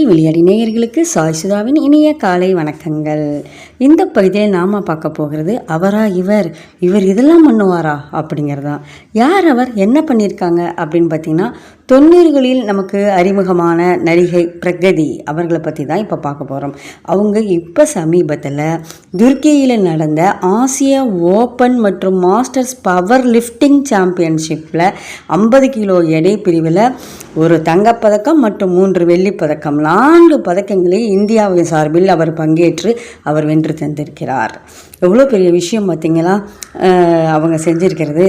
விளையாடி நேயர்களுக்கு சாய் சுதாவின் இனிய காலை வணக்கங்கள். இந்த பகுதியில் நாம் பார்க்க போகிறது அவரா இவர் இதெல்லாம் பண்ணுவாரா அப்படிங்கிறதான். யார் அவர், என்ன பண்ணியிருக்காங்க அப்படின்னு பார்த்தீங்கன்னா 90களில் நமக்கு அறிமுகமான நடிகை பிரகதி அவர்களை பற்றி தான் இப்போ பார்க்க போகிறோம். அவங்க இப்போ சமீபத்தில் துர்க்கியில் நடந்த ஆசிய ஓப்பன் மற்றும் மாஸ்டர்ஸ் பவர் லிஃப்டிங் சாம்பியன்ஷிப்பில் 50 கிலோ எடை பிரிவில் ஒரு தங்கப்பதக்கம் மற்றும் 3 வெள்ளிப்பதக்கம் 4 பதக்கங்களை இந்தியாவின் சார்பில் அவர் பங்கேற்று அவர் வென்று தந்திருக்கிறார். எவ்வளோ பெரிய விஷயம் பார்த்தீங்களா அவங்க செஞ்சுருக்கிறது.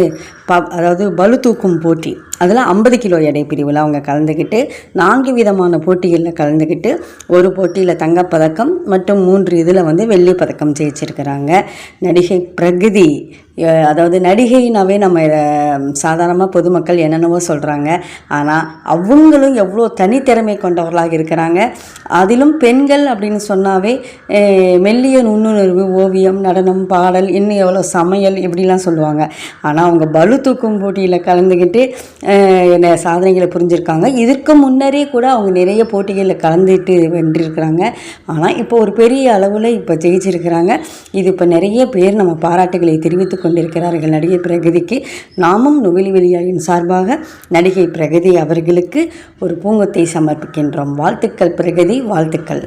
அதாவது பளு தூக்கும் போட்டி, அதில் 50 கிலோ எடை பிரிவில் அவங்க கலந்துக்கிட்டு 4 விதமான போட்டிகளில் கலந்துக்கிட்டு ஒரு போட்டியில் தங்கப்பதக்கம் மற்றும் 3 இதில் வெள்ளிப்பதக்கம் ஜெயிச்சிருக்கிறாங்க. நடிகை பிரகதி, அதாவது நடிகைனாவே நம்ம சாதாரணமாக பொதுமக்கள் என்னென்னவோ சொல்கிறாங்க, ஆனால் அவங்களும் எவ்வளோ தனித்திறமை கொண்டவர்களாக இருக்கிறாங்க. அதிலும் பெண்கள் அப்படின்னு சொன்னாவே மெல்லிய நுண்ணுணர்வு, ஓவியம், நடனம், பாடல், இன்னும் எவ்வளோ சமையல் இப்படிலாம் சொல்லுவாங்க. ஆனால் அவங்க பளு தூக்கும் போட்டியில் கலந்துக்கிட்டு சாதனைகளை புரிஞ்சிருக்காங்க. இதற்கு முன்னரே கூட அவங்க நிறைய போட்டிகளில் கலந்துட்டு வென்றிருக்கிறாங்க. ஆனால் இப்போ ஒரு பெரிய அளவில் இப்போ ஜெயிச்சிருக்கிறாங்க. இது இப்போ நிறைய பேர் நம்ம பாராட்டுகளை தெரிவித்து கொண்டிருக்கிறார்கள் நடிகை பிரகதிக்கு. நாமும் நுவலி வெளியாயின் சார்பாக நடிகை பிரகதி அவர்களுக்கு ஒரு பூங்கொத்தை சமர்ப்பிக்கின்றோம். வாழ்த்துக்கள் பிரகதி, வாழ்த்துக்கள்.